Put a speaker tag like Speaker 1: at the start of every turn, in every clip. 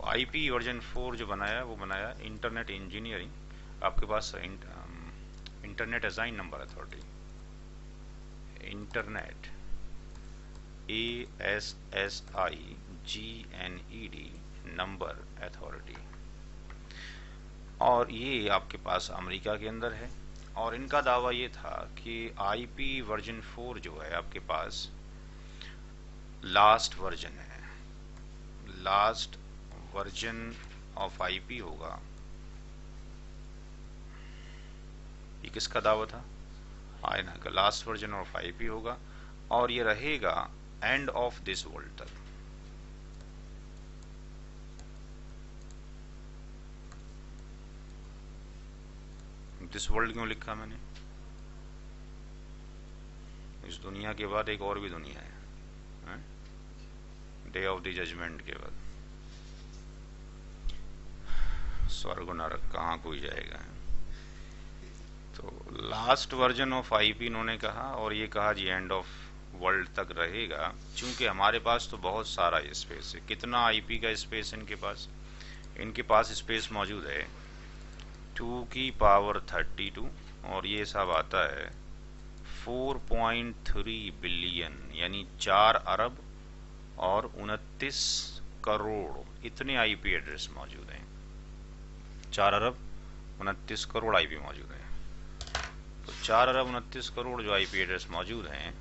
Speaker 1: IP version 4 जो बनाया वो बनाया इंटरनेट इंजीनियरिंग। आपके पास internet assign number authority, internet ASSIGNED number authority, और ये आपके पास अमेरिका के अंदर है। और इनका दावा ये था कि आईपी वर्जन 4 जो है आपके पास लास्ट वर्जन है, लास्ट वर्जन ऑफ आईपी होगा। ये किसका दावा था? आयना का लास्ट वर्जन ऑफ आईपी होगा, और ये रहेगा एंड ऑफ दिस वर्ल्ड तक। दिस वर्ल्ड क्यों लिखा मैंने? इस दुनिया के बाद एक और भी दुनिया है, डे ऑफ द जजमेंट के बाद। स्वर्ग नरक कहाँ कोई जाएगा। तो लास्ट वर्जन ऑफ आईपी इन्होंने कहा, और ये कहा जी एंड ऑफ वर्ल्ड तक रहेगा, क्योंकि हमारे पास तो बहुत सारा स्पेस है। कितना आईपी का स्पेस है इनके पास? इनके पास स्पेस मौजूद है 2 की पावर 32, और ये सब आता है 4.3 बिलियन, यानी 4 अरब और 29 करोड़, इतने आईपी एड्रेस मौजूद हैं। 4 अरब 29 करोड़ आईपी मौजूद हैं। तो 4 अरब 29 करोड़ जो आईपी एड्रेस मौजूद हैं,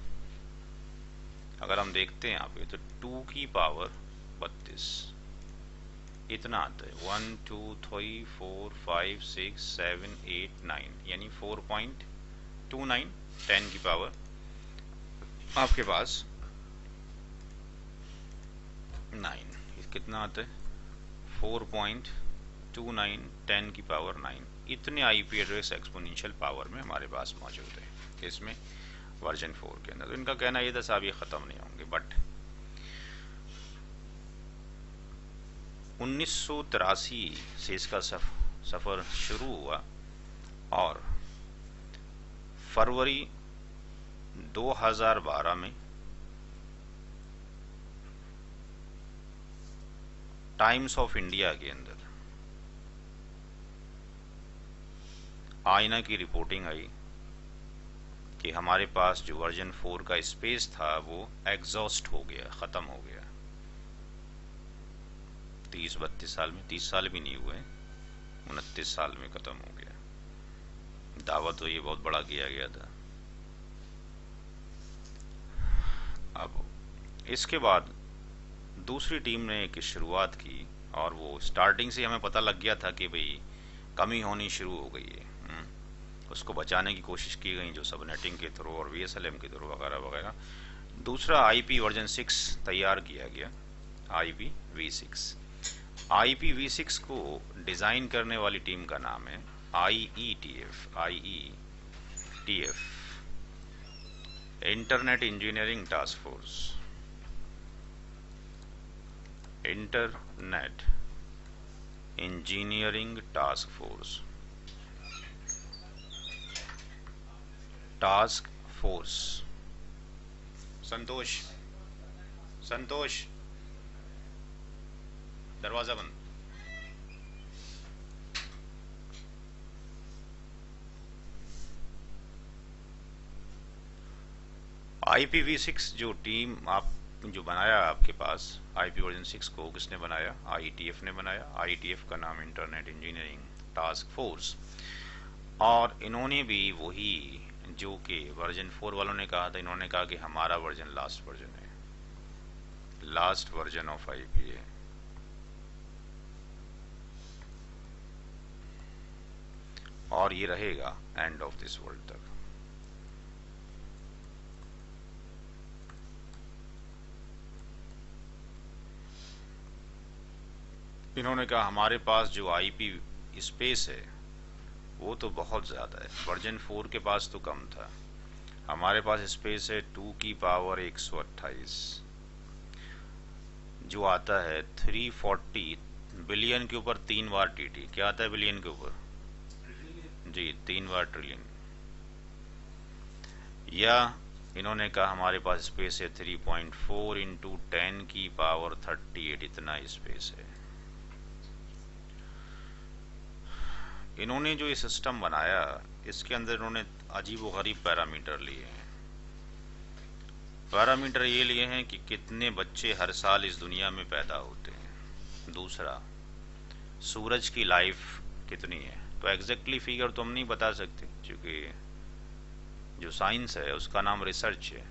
Speaker 1: अगर हम देखते हैं यहाँ पे तो 2 की पावर 32 इतना आता है 1 2 3 4 5 6 7 8 9, यानी 4.29 10 की पावर आपके पास 9। कितना आता है? 4.29 10 की पावर 9। इतने आईपी एड्रेस एक्सपोनेंशियल पावर में हमारे पास मौजूद है इसमें वर्जन 4 के अंदर। तो इनका कहना ये था साहब ये ख़त्म नहीं होंगे, बट 1983 से इसका सफ़र शुरू हुआ, और फरवरी 2012 में टाइम्स ऑफ इंडिया के अंदर आईना की रिपोर्टिंग आई कि हमारे पास जो वर्जन 4 का स्पेस था वो एग्जॉस्ट हो गया, ख़त्म हो गया। 30-32 साल में, 30 साल भी नहीं हुए, 29 साल में ख़त्म हो गया। दावा तो ये बहुत बड़ा किया गया था। अब इसके बाद दूसरी टीम ने एक शुरुआत की, और वो स्टार्टिंग से हमें पता लग गया था कि भाई कमी होनी शुरू हो गई है। उसको बचाने की कोशिश की गई, जो सबनेटिंग के थ्रू और VSLM के थ्रू वगैरह वगैरह। दूसरा आईपी वर्जन 6 तैयार किया गया, IPv6। IPv6 को डिज़ाइन करने वाली टीम का नाम है IETF, internet engineering task force, internet engineering task force, task force. Santosh, Santosh, दरवाजा बंद। IPv6 जो टीम आप जो बनाया आपके पास आईपी वर्जन 6 को, किसने बनाया? IETF ने बनाया। IETF का नाम इंटरनेट इंजीनियरिंग टास्क फोर्स। और इन्होंने भी वही जो कि वर्जन 4 वालों ने कहा था, इन्होंने कहा कि हमारा वर्जन लास्ट वर्जन है, लास्ट वर्जन ऑफ आईपी है। और ये रहेगा एंड ऑफ दिस वर्ल्ड तक। इन्होंने कहा हमारे पास जो आईपी स्पेस है वो तो बहुत ज़्यादा है, वर्जन 4 के पास तो कम था। हमारे पास स्पेस है 2 की पावर 128, जो आता है 340 बिलियन के ऊपर 3 बार TT। क्या आता है बिलियन के ऊपर? जी, 3 बार ट्रिलियन। या इन्होंने कहा हमारे पास स्पेस है 3.4 इंटू 10 की पावर 38, इतना स्पेस है। इन्होंने जो ये सिस्टम बनाया, इसके अंदर इन्होंने अजीब व गरीब पैरामीटर लिए हैं। पैरामीटर ये लिए हैं कि कितने बच्चे हर साल इस दुनिया में पैदा होते हैं। दूसरा, सूरज की लाइफ कितनी है। तो एग्जैक्टली फिगर तो हम नहीं बता सकते, क्योंकि जो साइंस है उसका नाम रिसर्च है,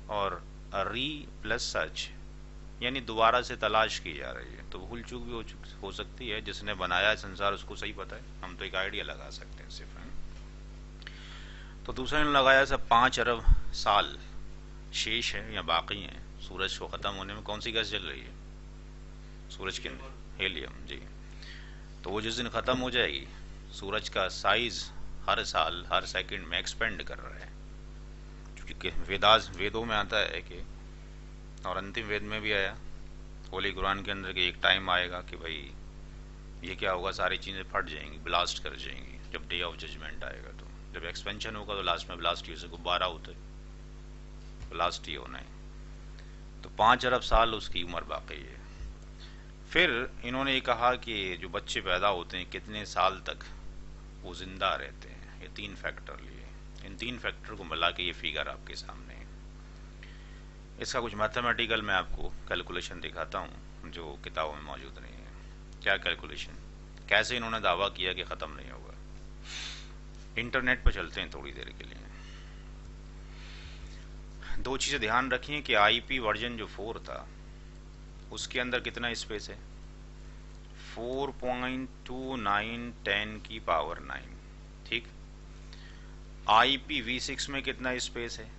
Speaker 1: और री प्लस सर्च यानी दोबारा से तलाश की जा रही है। तो भूल चूक भी हो सकती है। जिसने बनाया है संसार उसको सही पता है, हम तो एक आइडिया लगा सकते हैं सिर्फ। तो दूसरे ने लगाया सब 5 अरब साल शेष है या बाकी हैं सूरज को ख़त्म होने में। कौन सी गैस जल रही है सूरज के अंदर? हेलियम जी। तो वो जिस दिन ख़त्म हो जाएगी, सूरज का साइज हर साल हर सेकंड में एक्सपेंड कर रहा है, क्योंकि वेदों में आता है कि, और अंतिम वेद में भी आया होली कुरान के अंदर, कि एक टाइम आएगा कि भाई ये क्या होगा, सारी चीज़ें फट जाएंगी, ब्लास्ट कर जाएंगी। जब डे ऑफ जजमेंट आएगा, तो जब एक्सपेंशन होगा तो लास्ट में ब्लास्ट ही, जैसे गुब्बारा होता है, ब्लास्ट ही होना है। तो 5 अरब साल उसकी उम्र बाकी है। फिर इन्होंने ये कहा कि जो बच्चे पैदा होते हैं कितने साल तक वो जिंदा रहते हैं। ये 3 फैक्टर लिए, इन 3 फैक्टर को मिला के ये फिगर आपके सामने है। इसका कुछ मैथमेटिकल मैं आपको कैलकुलेशन दिखाता हूँ जो किताबों में मौजूद नहीं है। क्या कैलकुलेशन, कैसे इन्होंने दावा किया कि ख़त्म नहीं होगा। इंटरनेट पर चलते हैं थोड़ी देर के लिए। 2 चीज़ें ध्यान रखें कि आईपी वर्जन जो 4 था उसके अंदर कितना स्पेस है, 4.2910 की पावर 9, ठीक। IPv6 में कितना स्पेस है,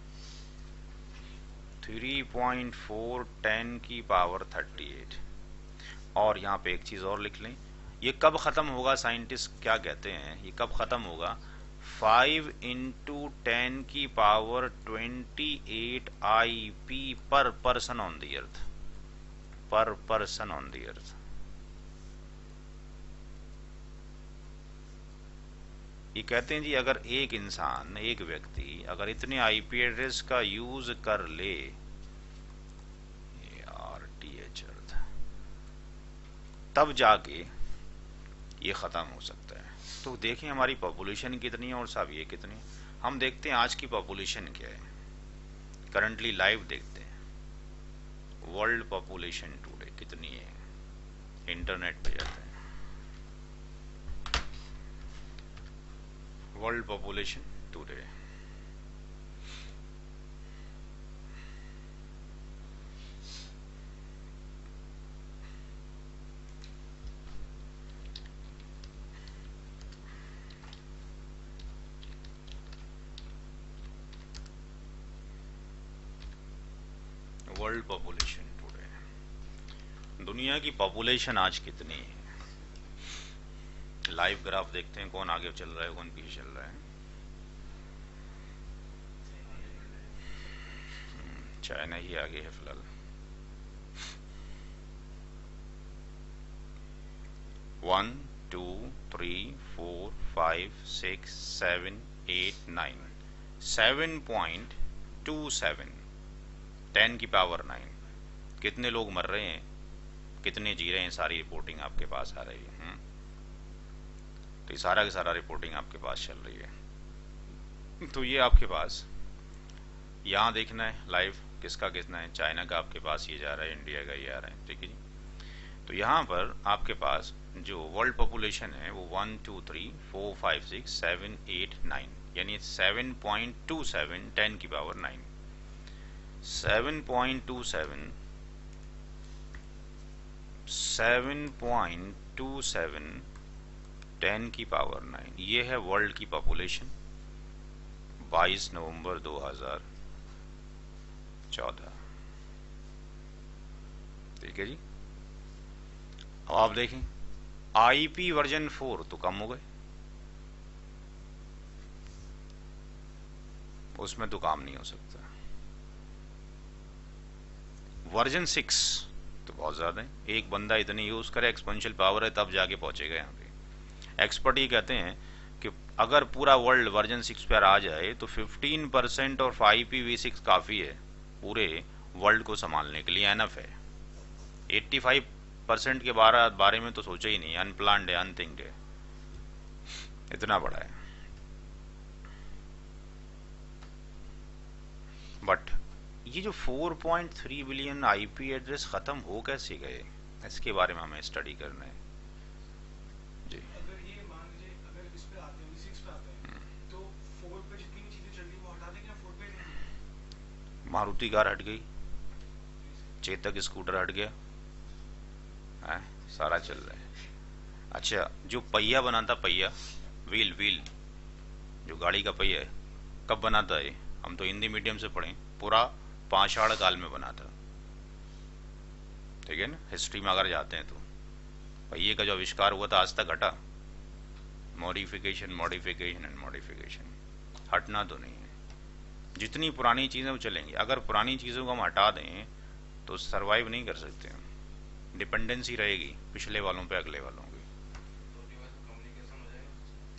Speaker 1: 3.410 की पावर 38। और यहाँ पे एक चीज़ और लिख लें, ये कब ख़त्म होगा, साइंटिस्ट क्या कहते हैं, ये कब ख़त्म होगा, 5 × 10 की पावर 28 IP पर पर्सन ऑन दी अर्थ, पर पर्सन ऑन दी अर्थ। ये कहते हैं जी, अगर एक इंसान, एक व्यक्ति अगर इतने आईपी एड्रेस का यूज कर ले, RTH अर्थ, तब जाके ये खत्म हो सकता है। तो देखें हमारी पॉपुलेशन कितनी है और साहब ये कितनी। हम देखते हैं आज की पॉपुलेशन क्या है, करंटली लाइव देखते हैं। वर्ल्ड पॉपुलेशन टुडे कितनी है, इंटरनेट पे जाते हैं, world population today. World population today, दुनिया की पॉपुलेशन आज कितनी है। लाइव ग्राफ देखते हैं, कौन आगे चल रहा है कौन पीछे चल रहा है। चाइना ही आगे है फिलहाल। 1 2 3 4 5 6 7 8 9, 7.27, 10 की पावर 9। कितने लोग मर रहे हैं, कितने जी रहे हैं, सारी रिपोर्टिंग आपके पास आ रही है। तो ये सारा का सारा रिपोर्टिंग आपके पास चल रही है। तो ये आपके पास यहाँ देखना है लाइव किसका कितना है। चाइना का आपके पास ये जा रहा है, इंडिया का ये आ रहा है, ठीक है जी। तो यहाँ पर आपके पास जो वर्ल्ड पॉपुलेशन है वो 1 2 3 4 5 6 7 8 9, यानी 7.27, 10 की पावर 9, 7.27, 7.27, 10 की पावर 9। ये है वर्ल्ड की पॉपुलेशन 22 नवंबर 2014, ठीक है जी। अब आप देखें आईपी वर्जन 4 तो कम हो गए, उसमें तो काम नहीं हो सकता। वर्जन 6 तो बहुत ज्यादा है, एक बंदा इतनी यूज करे, एक्सपोनेंशियल पावर है, तब जाके पहुंचेगा यहाँ पे। एक्सपर्ट ये कहते हैं कि अगर पूरा वर्ल्ड वर्जन 6 पर आ जाए तो 15% और IPv6 काफी है पूरे वर्ल्ड को संभालने के लिए, एनफ है। 85% के बारे में तो सोचा ही नहीं, अनप्लान्ड है, अनथिंक्ड है। इतना बड़ा है। बट ये जो 4.3 बिलियन आईपी एड्रेस खत्म हो कैसे गए, इसके बारे में हमें स्टडी करना है जी।
Speaker 2: अगर ये मान लीजिए अगर इस पे आते हैं V6 पे आते हैं तो फोर्ड पे जितनी भी चीजें चल रही वो हटा देंगे या फोर्ड पे रहेंगी?
Speaker 1: मारुति कार हट गई,
Speaker 2: जी सर।
Speaker 1: चेतक स्कूटर हट गया है, सारा चल रहा है। अच्छा, जो पहिया बनाता, पहिया, व्हील व्हील, जो गाड़ी का पहिया है, कब बना था ये? हम तो हिंदी मीडियम से पढ़े, पूरा पाषाण काल में बना था, ठीक है ना, हिस्ट्री में अगर जाते हैं तो। पहिए का जो आविष्कार हुआ था आज तक हटा? मॉडिफिकेशन मॉडिफिकेशन एंड मॉडिफिकेशन, हटना तो नहीं है। जितनी पुरानी चीज़ें वो चलेंगी, अगर पुरानी चीज़ों को हम हटा दें तो सरवाइव नहीं कर सकते हम, डिपेंडेंसी रहेगी पिछले वालों पे, अगले वालों की।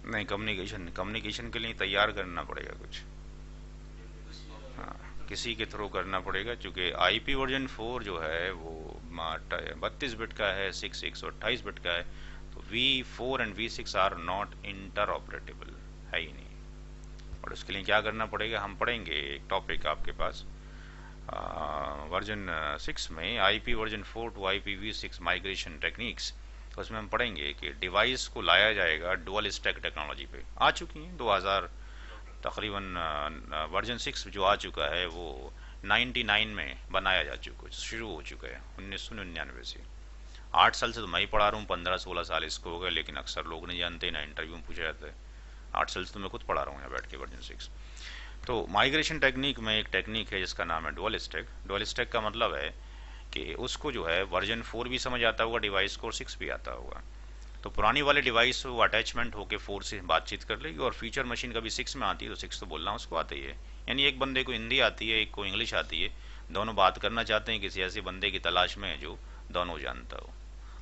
Speaker 1: नहीं, कम्युनिकेशन, कम्युनिकेशन के लिए तैयार करना पड़ेगा कुछ, हाँ, किसी के थ्रू करना पड़ेगा, क्योंकि आईपी वर्जन 4 जो है वो 32 बिट का है, 128 बिट का है, तो V4 and V6 are not interoperable, है ही नहीं। और उसके लिए क्या करना पड़ेगा, हम पढ़ेंगे एक टॉपिक आपके पास वर्जन 6 में, IP version 4 to IPv6 migration techniques. तो उसमें हम पढ़ेंगे कि डिवाइस को लाया जाएगा डुअल स्टैक टेक्नोलॉजी पे, आ चुकी हैं 2000 तकरीबन, वर्जन 6 जो आ चुका है वो 99 में बनाया जा चुका, शुरू हो चुका है 1999 से। 8 साल से तो मैं ही पढ़ा रहा हूँ, 15-16 साल इसको हो गए, लेकिन अक्सर लोग नहीं जानते, ना इंटरव्यू में पूछा जाता है। 8 साल से तो मैं खुद पढ़ा रहा हूँ यहाँ बैठ के वर्जन 6। तो माइग्रेशन टेक्निक में एक टेक्निक है जिसका नाम है डुअल स्टैक। डुअल स्टैक का मतलब है कि उसको जो है वर्जन 4 भी समझ आता होगा डिवाइस को, और 6 भी आता होगा। तो पुरानी वाले डिवाइस वो अटैचमेंट होकर 4 से बातचीत कर लेगी, और फीचर मशीन कभी 6 में आती है तो 6 तो बोलना उसको आती है। यानी एक बंदे को हिंदी आती है, एक को इंग्लिश आती है, दोनों बात करना चाहते हैं किसी ऐसे बंदे की तलाश में जो दोनों जानता हो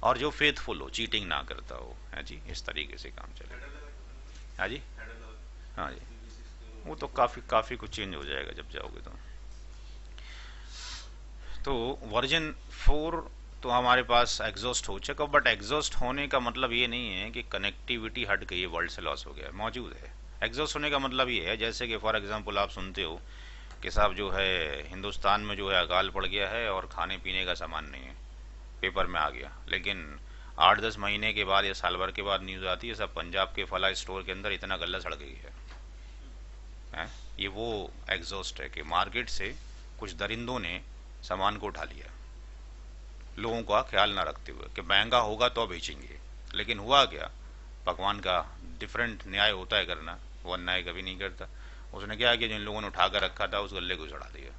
Speaker 1: और जो फेथफुल हो, चीटिंग ना करता हो, है जी, इस तरीके से काम चलेगा। हाँ जी, हाँ जी, वो तो काफ़ी काफ़ी कुछ चेंज हो जाएगा जब जाओगे तो वर्जन 4 तो हमारे पास एग्जॉस्ट हो चुका, बट एग्जॉस्ट होने का मतलब ये नहीं है कि कनेक्टिविटी हट गई है, वर्ल्ड से लॉस हो गया, मौजूद है। एग्जॉस्ट होने का मतलब ये है, जैसे कि फॉर एग्जांपल आप सुनते हो कि साहब जो है हिंदुस्तान में जो है अकाल पड़ गया है और खाने पीने का सामान नहीं है, पेपर में आ गया, लेकिन 8-10 महीने के बाद या साल भर के बाद न्यूज़ आती है सब पंजाब के फला स्टोर के अंदर इतना गल्ला सड़ गई है? ये वो एग्जॉस्ट है कि मार्केट से कुछ दरिंदों ने सामान को उठा लिया, लोगों का ख्याल ना रखते हुए कि महंगा होगा तो बेचेंगे। लेकिन हुआ क्या, पकवान का डिफरेंट न्याय होता है करना, वो अन्याय कभी नहीं करता। उसने क्या किया, जिन लोगों ने उठा कर रखा था उस गल्ले को चढ़ा दिया,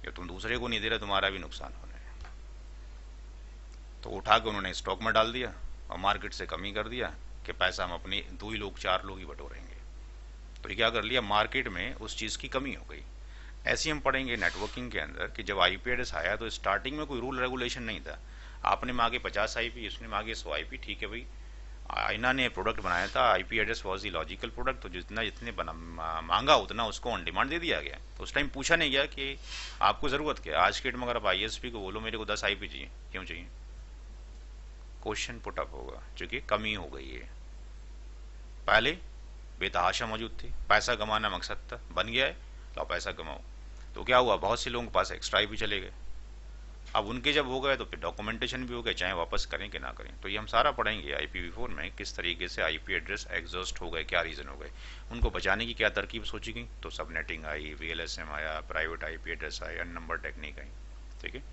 Speaker 1: ये तुम दूसरे को नहीं दे रहे, तुम्हारा भी नुकसान होना है। तो उठा के उन्होंने स्टॉक में डाल दिया और मार्केट से कमी कर दिया कि पैसा हम अपने 2 ही लोग 4 लोग ही बटोरेंगे। तो ये क्या कर लिया, मार्केट में उस चीज़ की कमी हो गई। ऐसे हम पढ़ेंगे नेटवर्किंग के अंदर कि जब आईपी एड्रेस आया तो स्टार्टिंग में कोई रूल रेगुलेशन नहीं था। आपने मांगे 50 आईपी, उसने मांगे 100 आईपी, ठीक है भाई, आइना ने प्रोडक्ट बनाया था, IP address was the logical product, तो जितना जितने मांगा उतना उसको ऑन डिमांड दे दिया गया। तो उस टाइम पूछा नहीं गया कि आपको ज़रूरत क्या है। आज के डेट में अगर आप आईएसपी को बोलो मेरे को 10 आईपी चाहिए, क्यों चाहिए, क्वेश्चन पुटअप होगा, क्योंकि कमी हो गई है। पहले बेतहाशा मौजूद थी, पैसा कमाना मकसद था, बन गया है तो पैसा कमाओ। तो क्या हुआ, बहुत से लोगों के पास एक्स्ट्रा आईपी चले गए। अब उनके जब हो गए तो फिर डॉक्यूमेंटेशन भी हो गए, चाहे वापस करें कि ना करें। तो ये हम सारा पढ़ेंगे IPv4 में, किस तरीके से आईपी एड्रेस एग्जॉस्ट हो गए, क्या रीज़न हो गए, उनको बचाने की क्या तरकीब सोची गई। तो सब नेटिंग आई, VLSM आया, प्राइवेट आईपी एड्रेस आए, अननंबर टेक्निक आई, ठीक है।